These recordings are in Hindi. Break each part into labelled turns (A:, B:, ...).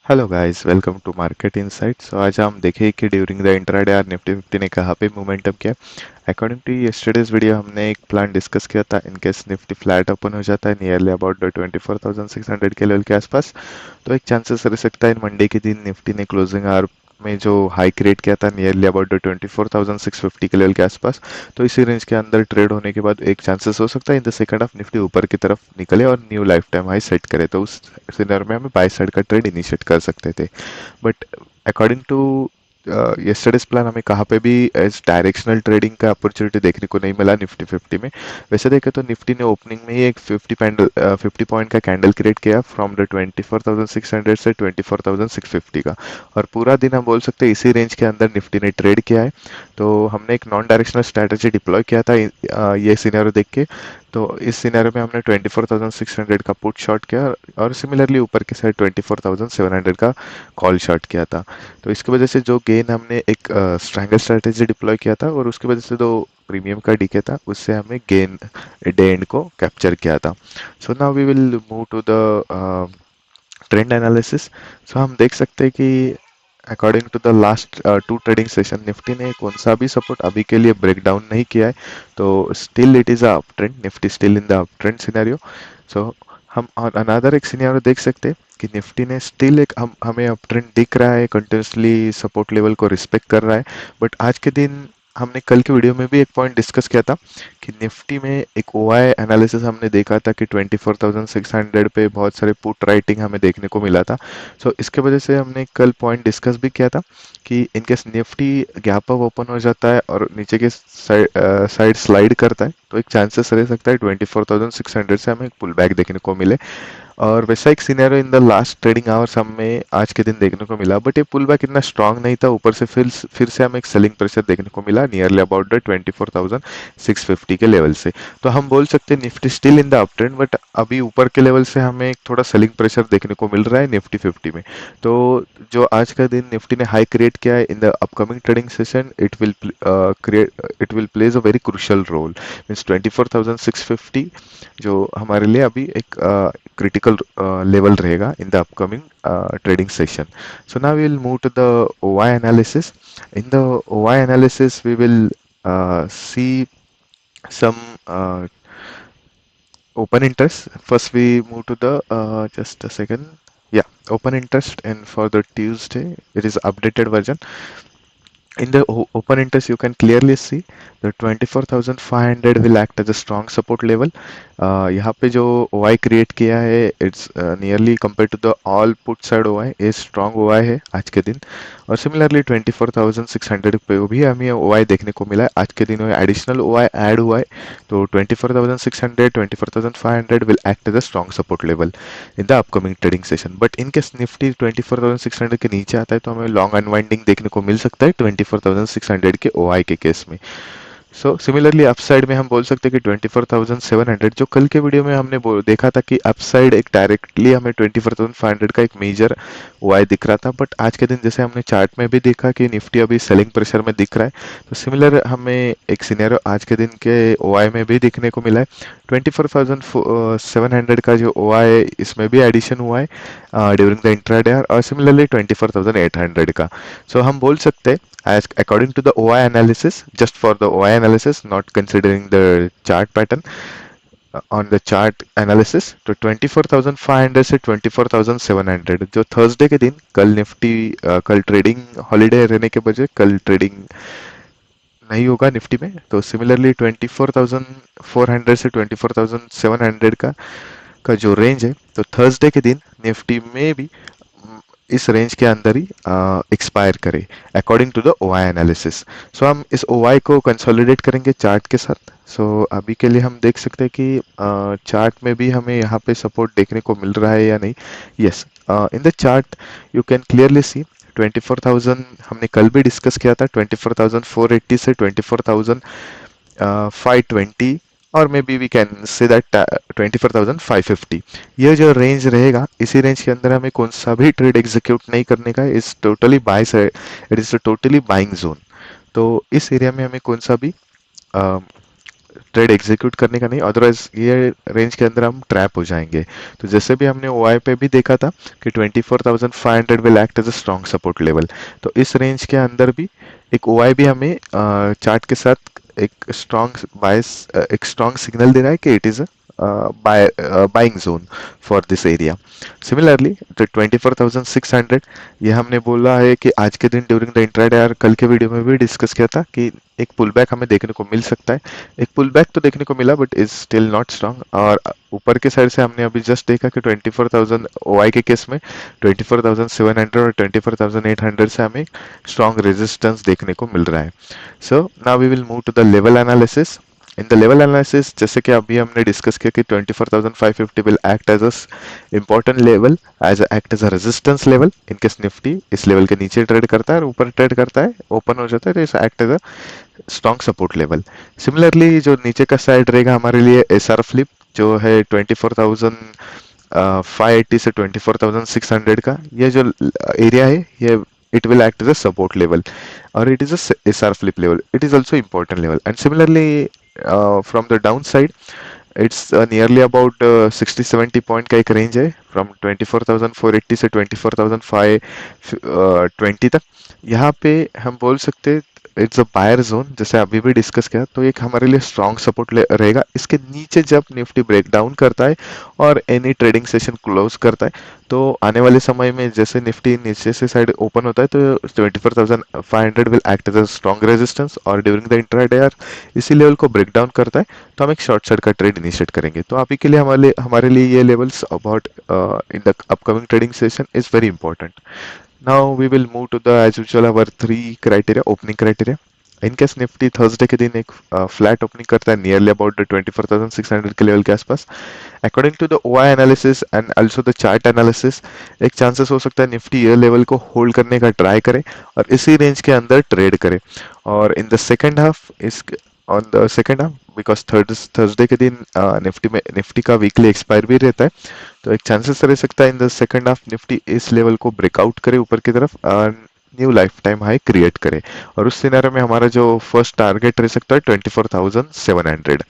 A: Hello guys, welcome to market insight. So आज हम देखें कि during the intraday are Nifty fifty ने कहाँ पे मोमेंटम किया। अकॉर्डिंग टू यस्टरडेज वीडियो हमने एक प्लान डिस्कस किया था। इन केस निफ्टी फ्लैट ओपन हो जाता है नियरली अबाउट द 24,600 के लेवल के आसपास, तो एक चांसेस रह सकता है मंडे के दिन निफ्टी ने क्लोजिंग आवर में जो हाई क्रिएट किया था नियरली अबाउट द 24,650 के लेवल के आसपास, तो इसी रेंज के अंदर ट्रेड होने के बाद एक चांसेस हो सकता है in the second half Nifty ऊपर की तरफ निकले और new lifetime high set करे, तो उस सिनेरियो में हमें बाय साइड का ट्रेड इनिशिएट कर सकते थे। But according to yesterday's plan हमें कहाँ पे भी एज डायरेक्शनल ट्रेडिंग का अपॉर्चुनिटी देखने को नहीं मिला निफ्टी फिफ्टी में। वैसे देखें तो निफ्टी ने ओपनिंग में ही एक 50 पॉइंट का कैंडल क्रिएट किया फ्रॉम द 24,600 से 24,650 का, और पूरा दिन हम बोल सकते हैं इसी रेंज के अंदर निफ्टी ने ट्रेड किया है। तो हमने एक नॉन डायरेक्शनल स्ट्रैटेजी डिप्लॉय किया था ये सिनेरियो देख के। तो इस सिनेरियो में हमने 24,600 का पुट शॉट किया और सिमिलरली ऊपर की साइड 24,700 का कॉल शॉट किया था। तो इसकी वजह से जो गेन हमने एक स्ट्रैंगल स्ट्रैटेजी डिप्लॉय किया था और उसकी वजह से जो प्रीमियम का डीके था उससे हमें गेन डे एंड को कैप्चर किया था। So now we will move to the trend analysis. So हम देख सकते हैं कि according to the last two trading session Nifty ने कौन सा भी सपोर्ट अभी के लिए ब्रेक डाउन नहीं किया है। तो still it is a up trend, Nifty still in the up trend scenario. So हम अनदर एक सिनेरियो देख सकते हैं कि निफ्टी ने स्टिल एक हमें अप ट्रेंड दिख रहा है, कंटिन्यूसली सपोर्ट लेवल को रिस्पेक्ट कर रहा है। बट आज के दिन हमने कल के वीडियो में भी एक पॉइंट डिस्कस किया था कि निफ्टी में एक ओआई एनालिसिस हमने देखा था कि 24,600 पे बहुत सारे पुट राइटिंग हमें देखने को मिला था। सो इसके वजह से हमने कल पॉइंट डिस्कस भी किया था कि in case Nifty gap up open हो जाता है और नीचे के साइड स्लाइड करता है तो एक चांसेस रह सकता है 24,600 से हमें एक पुल बैक देखने को मिले। और वैसा एक scenario in the last trading hours हमें आज के दिन देखने को मिला, बट ये पुल बैक इतना स्ट्रांग नहीं था। ऊपर से फिर से हमें एक सेलिंग प्रेशर देखने को मिला नियरली अबाउट द 24,650 के लेवल से। तो हम बोल सकते हैं Nifty still in the up trend, but अभी ऊपर के लेवल से हमें एक थोड़ा सेलिंग प्रेशर देखने को मिल रहा है निफ्टी फिफ्टी में। तो जो आज का दिन निफ्टी ने हाई क्रिएट किया है in the upcoming trading session, it will plays a very crucial role. Means 24,650 जो हमारे लिए अभी एक critical level रहेगा in the upcoming trading session. So now we will move to the OI analysis. In the OI analysis, we will see some open interest. First, we move to the just a second. Yeah, open interest, and for the Tuesday, it is updated version. In the open interest you can clearly see the 24,500 will act as a strong support level. यहाँ पे जो OI क्रिएट किया है it's nearly compare to the all put side OI a strong OI है आज के दिन। और सिमिलरली 24,600 पे भी हमें OI देखने को मिला है आज के दिन। एडिशनल OI ऐड हुआ है, तो 24,600 24,500 will act as a strong support level in the upcoming trading session. But in case Nifty 24,600 के नीचे आता है तो हमें लॉन्ग अनवाइंडिंग देखने को मिल सकता है 24,600 के ओआई के केस में। सो सिमिलरली अपसाइड में हम बोल सकते हैं कि 24,700 जो कल के वीडियो में हमने देखा था कि अपसाइड एक डायरेक्टली हमें 24,500 का एक मेजर ओआई दिख रहा था, बट आज के दिन जैसे हमने चार्ट में भी देखा कि निफ्टी अभी सेलिंग प्रेशर में दिख रहा है, तो सिमिलर हमें एक सिनेरियो आज के दिन के ओआई में भी देखने को मिला है। 24,700 का जो ओआई है इसमें भी एडिशन हुआ है ड्यूरिंग द इंट्राडे और सिमिलरली 24,800 का। सो हम बोल सकते हैं as according to the OI analysis, just for the OI analysis, not considering the chart pattern, on the chart analysis, तो 24,500 से 24,700 जो थर्सडे के दिन कल निफ्टी कल ट्रेडिंग हॉलीडे रहने के बजाय कल ट्रेडिंग नहीं होगा निफ्टी में, तो सिमिलरली 24,400 से 24,700 का जो रेंज है तो थर्सडे के दिन निफ्टी में भी इस रेंज के अंदर ही एक्सपायर करे according to the OI analysis. So हम इस ओआई को कंसोलिडेट करेंगे चार्ट के साथ। सो अभी के लिए हम देख सकते हैं कि चार्ट में भी हमें यहाँ पे सपोर्ट देखने को मिल रहा है या नहीं। Yes, in the chart you can clearly see 24,000 हमने कल भी डिस्कस किया था, 24,480 से 24,520 और maybe we can say that 24,550, ये जो रेंज रहेगा इसी रेंज के अंदर हमें कौन सा भी ट्रेड एग्जीक्यूट नहीं करने का, is totally by side, it is totally buying zone. तो इस एरिया में हमें कौन सा भी ट्रेड एग्जीक्यूट करने का नहीं, अदरवाइज ये रेंज के अंदर हम ट्रैप हो जाएंगे। तो जैसे भी हमने ओआई पे भी देखा था कि 24,500 will act as a strong support level, तो इस रेंज के अंदर भी एक ओआई भी हमें चार्ट के साथ एक स्ट्रॉन्ग बायस, एक स्ट्रॉन्ग सिग्नल दे रहा है कि it is buying zone for this area. Similarly the 24,600, ये हमने बोला है कि आज के दिन ड्यूरिंग द इंट्राडे, और कल के वीडियो में भी डिस्कस किया था कि एक पुल बैक हमें देखने को मिल सकता है। एक पुल बैक तो देखने को मिला but is still not strong, और ऊपर के साइड से हमने अभी जस्ट देखा कि 24,000 ओआई के केस में 24,700 और 24,800 से हमें स्ट्रांग रेजिस्टेंस देखने को मिल रहा है। So now we will move to the level analysis. In the level analysis, जैसे कि अभी हमने डिस्कस किया कि 24,550 will act as a important level, as act as a resistance level in case Nifty इस लेवल के नीचे ट्रेड करता है और ऊपर ट्रेड करता है, ओपन हो जाता है, तो इस act as a strong support level. Similarly जो नीचे का साइड रहेगा हमारे लिए एसआर फ्लिप, जो है 24,580 से 24,600 का, ये जो एरिया है ये it will act as a support level, or it is a SR flip level. It is also important level. And similarly, from the downside, it's nearly about 60-70 point का एक रेंज है, फ्रॉम 24,480 से 24,520 तक। यहाँ पे हम बोल सकते हैं इट्स अ बायर जोन, जैसे अभी भी डिस्कस किया, तो एक हमारे लिए स्ट्रॉन्ग सपोर्ट रहेगा। इसके नीचे जब निफ्टी ब्रेक डाउन करता है और एनी ट्रेडिंग सेशन क्लोज करता है, तो आने वाले समय में जैसे निफ्टी नीचे से साइड ओपन होता है तो 24,500 will act as a strong resistance, और ड्यूरिंग द इंट्राडे इसी लेवल को ब्रेक डाउन करता है तो हम एक शॉर्ट साइड का ट्रेड इनिशिएट करेंगे। तो अभी के लिए हमारे लिए ये levels about in the upcoming trading session is very important. Now we will move to the as usual our three criteria, opening criteria. In case Nifty Thursday के दिन एक फ्लैट ओपनिंग करता है नियरली अबाउट 24,600 के लेवल के आसपास, according to the OI analysis and also the chart analysis, एक चांसेस हो सकता है निफ्टी ये लेवल को होल्ड करने का ट्राई करे और इसी रेंज के अंदर ट्रेड करे। और इन द सेकेंड हाफ इस on the second half, because Thursday के दिन निफ्टी का वीकली एक्सपायर भी रहता है, तो एक चांसेस रह सकता है in the second half Nifty इस लेवल को ब्रेकआउट करे ऊपर की तरफ, new lifetime high create करे। और उस सिनेरियो में हमारा जो फर्स्ट टारगेट रह सकता है 24,700।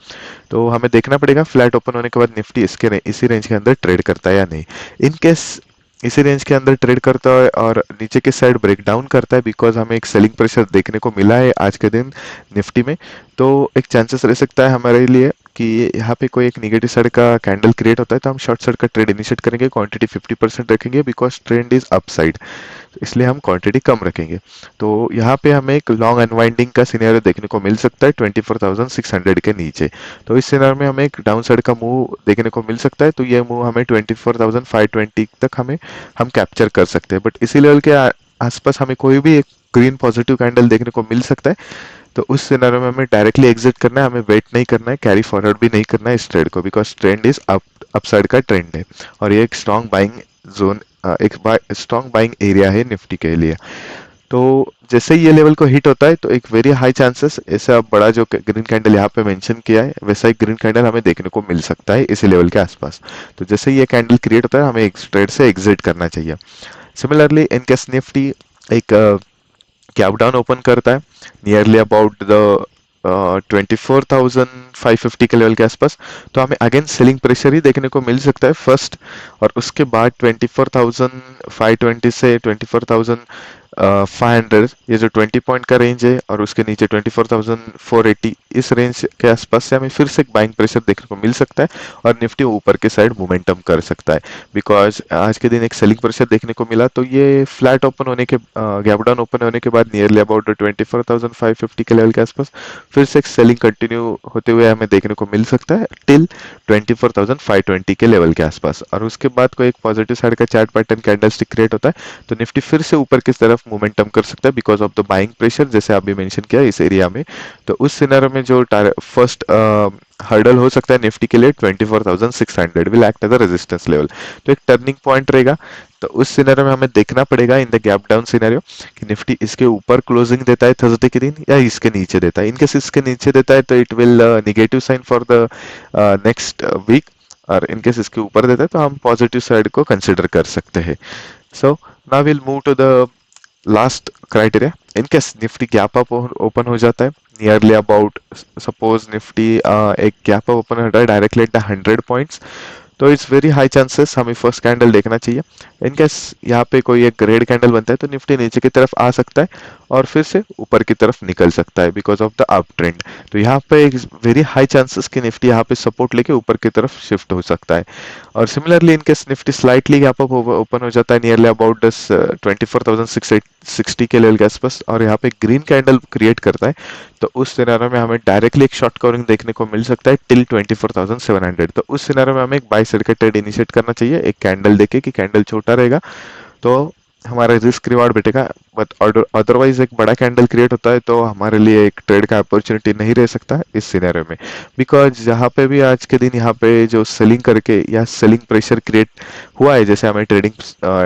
A: तो हमें देखना पड़ेगा फ्लैट ओपन होने के बाद निफ्टी इसी रेंज के अंदर ट्रेड करता है या नहीं। इन केस इसी रेंज के अंदर ट्रेड करता है और नीचे के साइड ब्रेक डाउन करता है, बिकॉज हमें एक सेलिंग प्रेशर देखने को मिला है आज के दिन निफ्टी में, तो एक चांसेस रह सकता है हमारे लिए कि यहाँ पे कोई एक निगेटिव साइड का कैंडल क्रिएट होता है तो हम शॉर्ट साइड का ट्रेड इनिशिएट करेंगे, क्वांटिटी 50% रखेंगे, बिकॉज ट्रेंड इज अपसाइड, इसलिए हम क्वांटिटी कम रखेंगे। तो यहाँ पे हमें एक लॉन्ग अनवाइंडिंग का सिनेरियो देखने को मिल सकता है 24,600 के नीचे। तो इस सिनेरियो में हमें एक डाउन साइड का मूव देखने को मिल सकता है, तो ये मूव हमें 24,520 तक हम कैप्चर कर सकते हैं। बट इसी लेवल के आसपास हमें कोई भी एक ग्रीन पॉजिटिव कैंडल देखने को मिल सकता है, तो उस सिनेरियो में हमें डायरेक्टली एग्जिट करना है, हमें वेट नहीं करना है, कैरी फॉरवर्ड भी नहीं करना है इस ट्रेड को, बिकॉज ट्रेंड इज अपसाइड का ट्रेंड है और ये एक स्ट्रॉन्ग बाइंग जोन, एक स्ट्रॉन्ग बाइंग एरिया है निफ्टी के लिए। तो जैसे ही ये लेवल को हिट होता है तो एक वेरी हाई चांसेस ऐसा बड़ा जो ग्रीन कैंडल यहाँ पे मेंशन किया है वैसा एक ग्रीन कैंडल हमें देखने को मिल सकता है इसी लेवल के आसपास। तो जैसे ही ये कैंडल क्रिएट होता है हमें एक ट्रेड से एग्जिट करना चाहिए। सिमिलरली इन केस निफ्टी एक गैप डाउन ओपन करता है नियरली अबाउट द 24,550 के लेवल के आसपास, तो हमें अगेन सेलिंग प्रेशर ही देखने को मिल सकता है फर्स्ट, और उसके बाद 24,520 से 24,500, ये जो 20 पॉइंट का रेंज है, और उसके नीचे 24,480, इस रेंज के आसपास से हमें फिर से एक बाइंग प्रेशर देखने को मिल सकता है और निफ्टी ऊपर के साइड मोमेंटम कर सकता है, बिकॉज आज के दिन एक सेलिंग प्रेशर देखने को मिला। तो ये फ्लैट ओपन होने के गैप डाउन ओपन होने के बाद नियरली अबाउट 24,550 के लेवल के आसपास फिर से एक सेलिंग कंटिन्यू होते हुए हमें देखने को मिल सकता है टिल 24,520 के लेवल के आसपास, और उसके बाद कोई एक पॉजिटिव साइड का चार्ट पैटर्न कैंडलस्टिक क्रिएट होता है तो निफ्टी फिर से ऊपर की तरफ मोमेंटम कर सकता है because of the buying pressure, जैसे अभी मेंशन किया इस एरिया में। तो उस सिनेरियो में जो फर्स्ट हर्डल हो सकता है निफ्टी के लिए 24,600 will act as a resistance level, तो एक टर्निंग पॉइंट रहेगा। तो उस सिनेरियो में हमें देखना पड़ेगा in the gap down scenario कि निफ्टी इसके ऊपर क्लोजिंग देता है थर्सडे के दिन या इसके नीचे देता है। इनकेस इसके नीचे देता है तो it will negative sign for the next week, और इनकेस इसके ऊपर देता है तो हम पॉजिटिव साइड को कंसिडर कर सकते हैं। So now will move to the last criteria. In case Nifty gap up open हो जाता है नियरली अबाउट, सपोज निफ्टी एक गैप अप ओपन होता है डायरेक्टली एट द 100 पॉइंट्स, तो इट्स वेरी हाई चांसेस हमें फर्स्ट कैंडल देखना चाहिए। इन केस यहाँ पे कोई एक रेड कैंडल बनता है तो निफ्टी नीचे की तरफ आ सकता है और फिर से ऊपर की तरफ निकल सकता है because of the up trend. तो यहाँ पे एक वेरी हाई चांसेस कि निफ्टी यहाँ पे सपोर्ट लेके ऊपर की तरफ शिफ्ट हो सकता है। और similarly in case Nifty slightly gap up open हो जाता है नियरली अबाउट दस 24,660 के लेवल के आसपास और यहाँ पे ग्रीन कैंडल क्रिएट करता है, तो उस सिनेरियो में हमें डायरेक्टली एक शॉर्ट कवरिंग देखने को मिल सकता है टिल 24,700। तो उस सिनेरियो में हमें एक बाय साइड का ट्रेड इनिशिएट करना चाहिए एक कैंडल देके कि कैंडल छोटा रहेगा तो हमारा रिस्क रिवार्ड बेटेगा। बट अदरवाइज एक बड़ा कैंडल क्रिएट होता है तो हमारे लिए एक ट्रेड का अपॉर्चुनिटी नहीं रह सकता है इस सिनेरियो में। बिकॉज जहाँ पे भी आज के दिन यहाँ पे जो सेलिंग करके या सेलिंग प्रेशर क्रिएट हुआ है जैसे हमें trading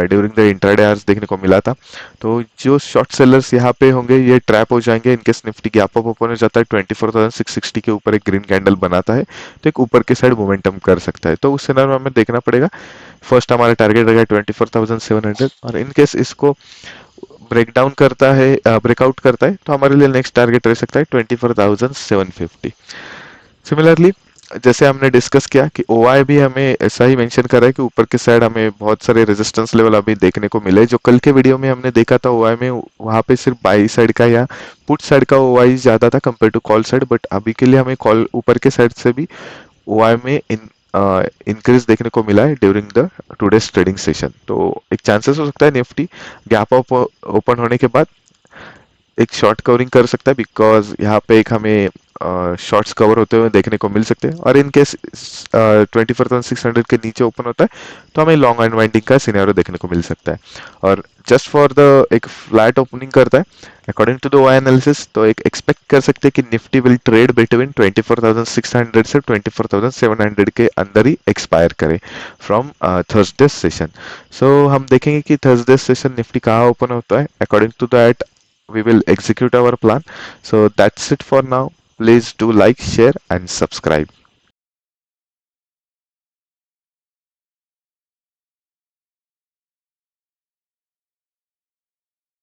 A: during the intraday hours देखने को मिला था, तो जो शॉर्ट सेलर्स यहाँ पे होंगे ये ट्रैप हो जाएंगे in case Nifty gap up open हो जाता है 24,660 के ऊपर एक ग्रीन कैंडल बनाता है तो एक ऊपर की साइड मोमेंटम कर सकता है। तो उस सिनेरियो में हमें देखना पड़ेगा, फर्स्ट हमारा टारगेट रहेगा 24,700 और इन केस इसको ब्रेक डाउन करता है ब्रेकआउट करता है तो हमारे लिए नेक्स्ट टारगेट रह सकता है 24,750। सिमिलरली जैसे हमने डिस्कस किया कि ओआई भी हमें ऐसा ही मेंशन कर रहा है कि ऊपर की साइड हमें बहुत सारे रेजिस्टेंस लेवल अभी देखने को मिले, जो कल के वीडियो में हमने देखा था ओआई में वहां पे सिर्फ बाई साइड का या पुट साइड का ओआई ज्यादा था compare to call side, but अभी के लिए हमें कॉल ऊपर के साइड से भी ओआई में इंक्रीज देखने को मिला है during the today's trading session. तो एक चांसेस हो सकता है निफ्टी गैप अप ओपन होने के बाद एक शॉर्ट कवरिंग कर सकता है बिकॉज यहाँ पे एक हमें शॉर्ट्स कवर होते हुए देखने को मिल सकते हैं और इन केस 24,600 के नीचे ओपन होता है तो हमें लॉन्ग अनवाइंडिंग का सिनेरियो देखने को मिल सकता है। और जस्ट फॉर द एक फ्लैट ओपनिंग करता है according to the OI analysis, तो एक एक्सपेक्ट कर सकते हैं कि निफ्टी विल ट्रेड बिटवीन 24,600 से 24,700 के अंदर ही एक्सपायर करे फ्रॉम थर्सडे सेशन। सो हम देखेंगे कि थर्सडे सेशन निफ्टी कहाँ ओपन होता है, according to that we will execute our plan. So that's it for now. Please do like, share and subscribe.